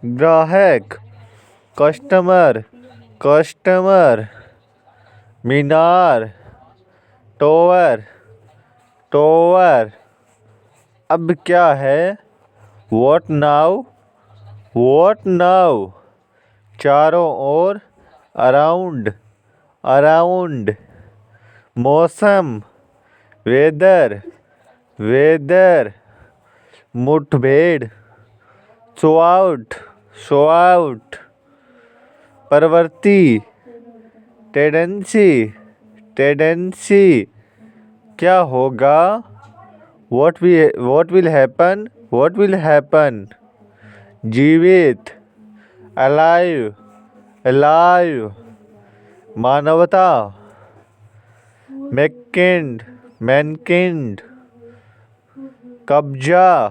ग्राहक, customer, customer. मीनार, tower, tower. अब क्या है? What now, what now. चारों ओर, अराउंड, अराउंड। मौसम, वेदर, वेदर। मुठभेड़, शो आउट, शो आउट। प्रवृत्ति, टेंडेंसी, टेंडेंसी। क्या होगा? What will happen, what will happen. जीवित, अलाइव, अलाइव। मानवता, मैनकिंड, मैनकिंड। कब्जा,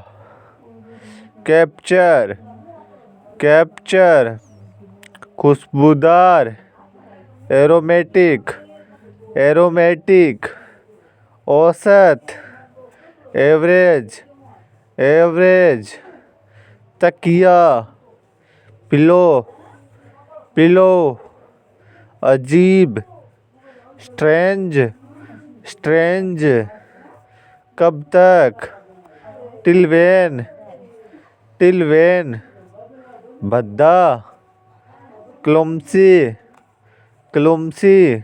कैप्चर, कैप्चर। खुशबूदार, एरोमेटिक, एरोमेटिक। औसत, एवरेज, एवरेज। तकिया, पिलो, पिलो। अजीब, स्ट्रेंज, स्ट्रेंज। कब तक? Till when, till when. भद्दा, क्लमसी, क्लमसी।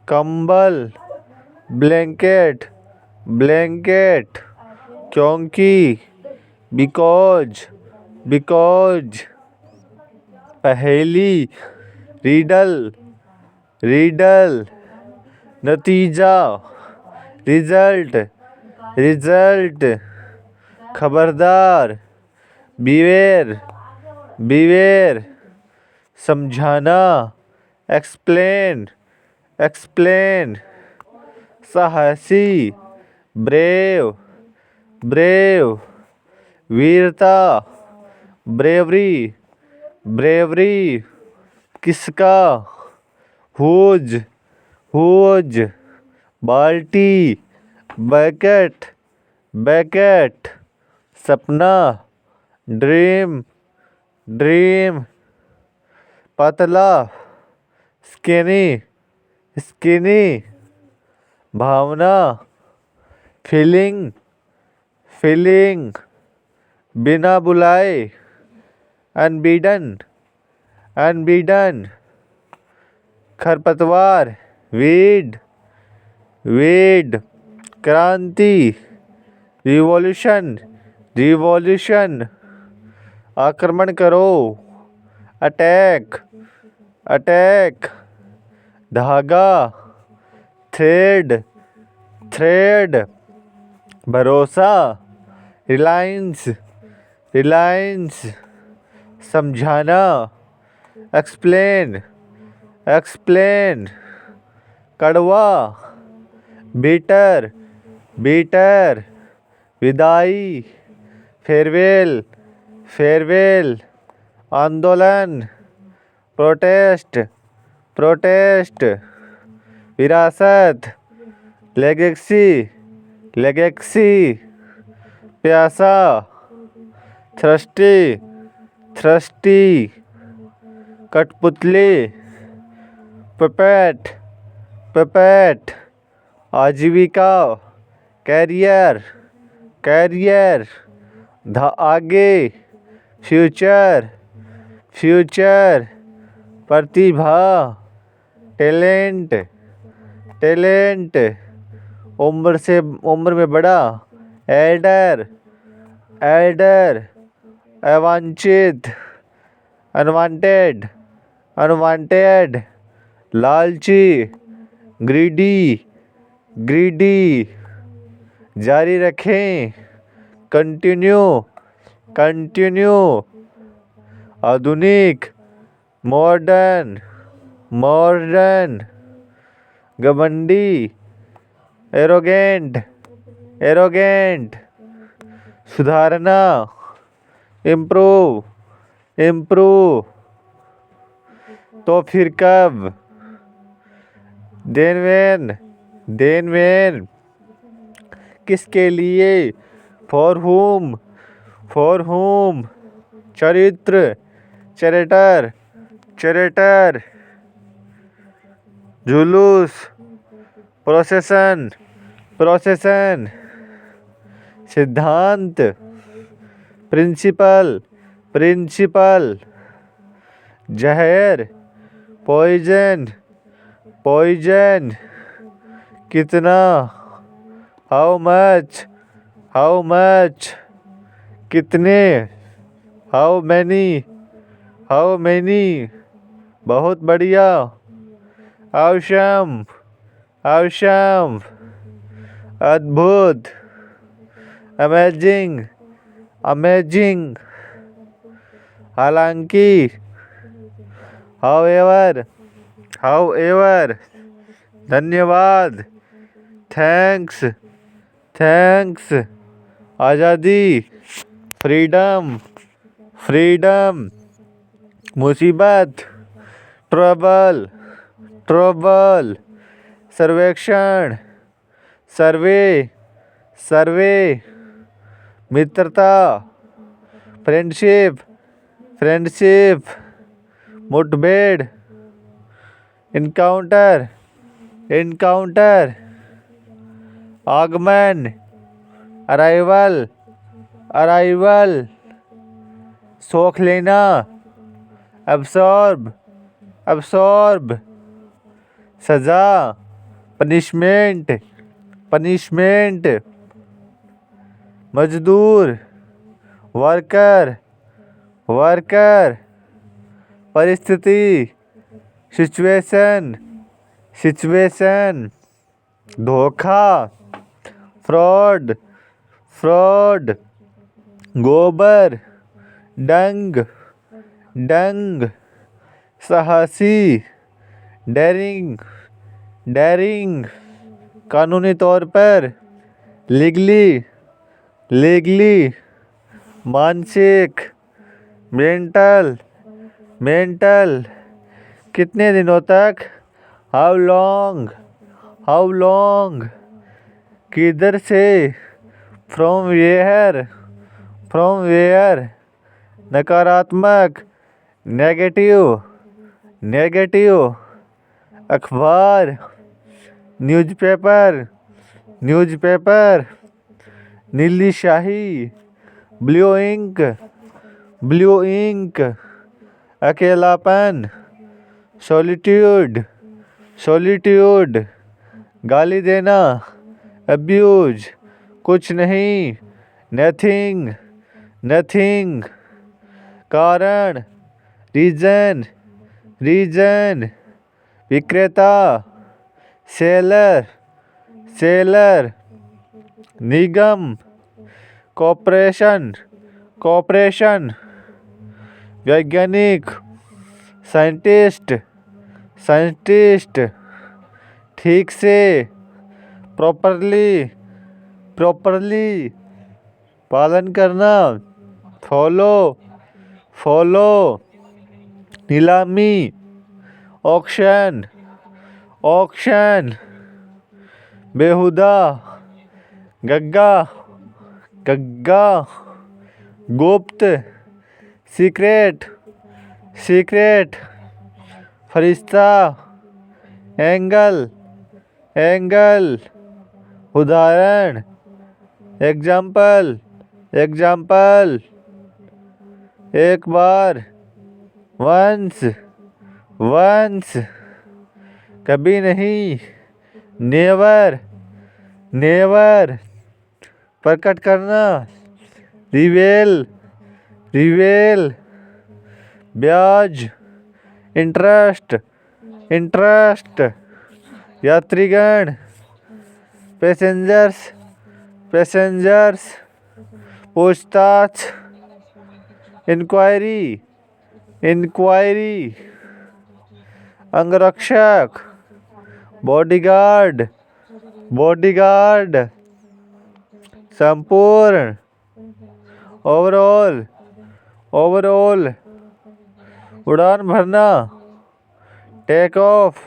कंबल, ब्लैंकेट, ब्लैंकेट। क्योंकि, बिकॉज, बिकॉज। पहेली, रीडल, रीडल। नतीजा, रिजल्ट, रिजल्ट। खबरदार, बीवेर, बीवेर। समझाना, एक्सप्लेन, एक्सप्लेन। साहसी, ब्रेव, ब्रेव। वीरता, ब्रेवरी, ब्रेवरी। किसका? Whose, whose. बाल्टी, बकेट, बकेट। सपना, ड्रीम, ड्रीम। पतला, स्किनी, स्किनी। भावना, फीलिंग, फीलिंग। बिना बुलाए, अनबीडन, अनबीडन। खरपतवार, वीड, वीड। क्रांति, रिवॉल्यूशन, रिवॉल्यूशन। आक्रमण करो, अटैक, अटैक। धागा, थ्रेड, थ्रेड। भरोसा, रिलायंस, रिलायंस। समझाना, एक्सप्लेन, एक्सप्लेन। कड़वा, बीटर, बीटर। विदाई, फेयरवेल, फेयरवेल। आंदोलन, प्रोटेस्ट, प्रोटेस्ट। विरासत, लेगेसी, लेगेसी। प्यासा, थ्रस्टी, थ्रस्टी। कठपुतली, पपेट, पपेट। आजीविका, कैरियर, कैरियर। आगे, फ्यूचर, फ्यूचर। प्रतिभा, टैलेंट, टैलेंट। उम्र में बड़ा, एल्डर, एल्डर। अवांछित, अनवांटेड, अनवांटेड। लालची, ग्रीडी, ग्रीडी। जारी रखें, कंटिन्यू, कंटिन्यू। आधुनिक, मॉडर्न, मॉडर्न। घमंडी, एरोगेंट, एरोगेंट। सुधारना, इम्प्रूव, इम्प्रूव। तो फिर कब? Then when, then when. किसके लिए? For whom, for whom। चरित्र, चैरेटर, चैरेटर, जुलूस, प्रोसेसन, प्रोसेसन, सिद्धांत, प्रिंसिपल, प्रिंसिपल, जहर, पॉइजन, पॉइजन, कितना, हाउ मच, हाउ मच, कितने, हाउ मैनी, हाउ मैनी, बहुत बढ़िया, आवश्यम, आवश्यम, अद्भुत, अमेजिंग, अमेजिंग, हालांकि, हाउएवर, हाउएवर, धन्यवाद, थैंक्स, थैंक्स, आज़ादी, फ्रीडम, फ्रीडम, मुसीबत, ट्रबल, ट्रबल, सर्वेक्षण, सर्वे, सर्वे, मित्रता, फ्रेंडशिप, फ्रेंडशिप, मुठभेड़, इनकाउंटर, इनकाउंटर, आगमन, अराइवल, अराइवल, सोख लेना, एब्सॉर्ब, एब्सॉर्ब, सजा, पनिशमेंट, पनिशमेंट, मजदूर, वर्कर, वर्कर, परिस्थिति, सिचुएशन, सिचुएशन, धोखा, फ्रॉड, फ्रॉड, गोबर, डंग, डंग, साहसी, डेरिंग, डेरिंग, कानूनी तौर पर, लीगली, लीगली, मानसिक, मेंटल, मेंटल, कितने दिनों तक, हाउ लॉन्ग, हाउ लॉन्ग, किधर से, फ्रॉम वेयर, फ्रॉम वेयर, नकारात्मक, नेगेटिव, नेगेटिव, अखबार, न्यूज़पेपर, न्यूज़पेपर, नीली शाही, ब्लू इंक, ब्लू इंक, अकेलापन, सॉलिट्यूड, सॉलिट्यूड, गाली देना, अब्यूज, कुछ नहीं, नथिंग, नथिंग, कारण, रीजन, रीजन, विक्रेता, सेलर, सेलर, निगम, कॉर्पोरेशन, कॉर्पोरेशन, वैज्ञानिक, साइंटिस्ट, साइंटिस्ट, ठीक से, प्रॉपरली, प्रॉपरली, पालन करना, फॉलो, फॉलो, नीलामी, ऑक्शन, ऑक्शन, बेहुदा, गग्गा, गग्गा, गुप्त, सीक्रेट, सीक्रेट, फरिश्ता, एंगल, एंगल, उदाहरण, एग्जाम्पल, एग्जाम्पल, एक बार, वंस, वंस, कभी नहीं, नेवर, नेवर, प्रकट करना, रिवेल, रिवेल, ब्याज, इंटरेस्ट, इंटरेस्ट, यात्रीगण, पैसेंजर्स, पैसेंजर्स, पूछताछ, इंक्वायरी, इंक्वायरी, अंगरक्षक, बॉडीगार्ड, बॉडीगार्ड, संपूर्ण, ओवरऑल, ओवरऑल, उड़ान भरना, टेक ऑफ,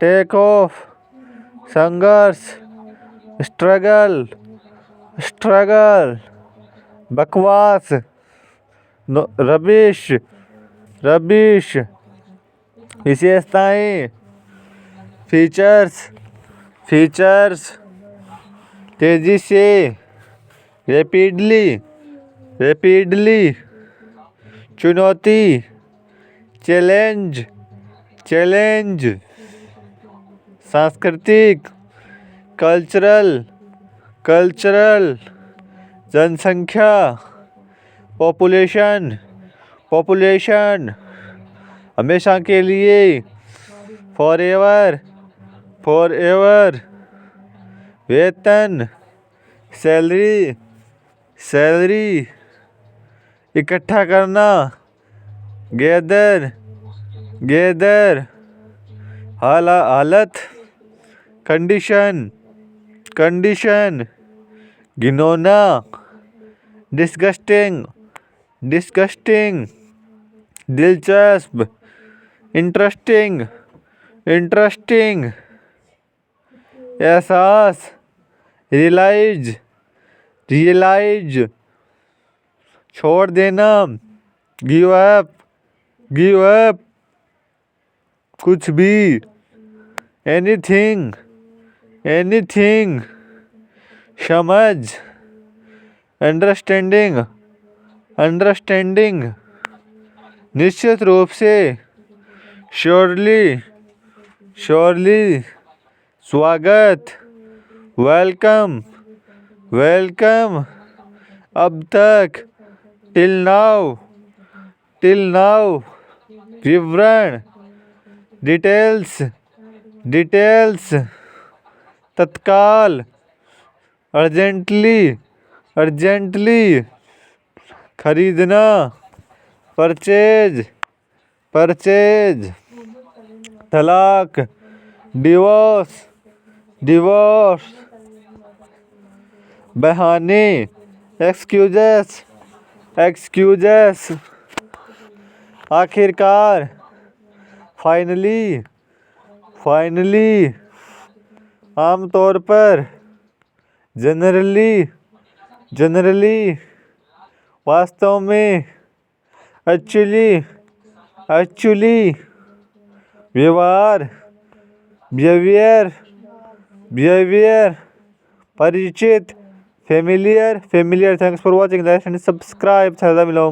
टेक ऑफ, संघर्ष, स्ट्रगल, स्ट्रगल, बकवास, नो रबिश, रबिश। विशेषताएं, फीचर्स, फीचर्स। तेजी से, रैपिडली, रैपिडली। चुनौती, चैलेंज, चैलेंज। सांस्कृतिक, कल्चरल, कल्चरल। जनसंख्या, पॉपुलेशन, पॉपुलेशन। हमेशा के लिए, फॉरएवर, फॉरएवर। वेतन, सैलरी, सैलरी। इकट्ठा करना, गैदर, गैदर। हालत, कंडीशन, कंडीशन। घिनौना, डिस्गस्टिंग, डिस्गस्टिंग। दिलचस्प, इंटरेस्टिंग, इंटरेस्टिंग। एहसास, रियलाइज, रियलाइज। छोड़ देना, गिव अप, गिव अप। कुछ भी, एनीथिंग, एनीथिंग। समझ, अंडरस्टैंडिंग, अंडरस्टैंडिंग। निश्चित रूप से, श्योरली, श्योरली। स्वागत, वेलकम, वेलकम। अब तक, टिल नाउ, टिल नाउ। विवरण, डिटेल्स, डिटेल्स। तत्काल, अर्जेंटली, अर्जेंटली। खरीदना, परचेज, परचेज। तलाक, डिवोर्स, डिवोर्स। बहाने, एक्सक्यूजेस, एक्सक्यूजेस। आखिरकार, फाइनली, फाइनली। आमतौर पर, जनरली, जनरली। वास्तव में, एक्चुअली, एक्चुअली। व्यवहार, बिहेवियर, बिहेवियर। परिचित, familiar, familiar. Thanks for watching, like and subscribe.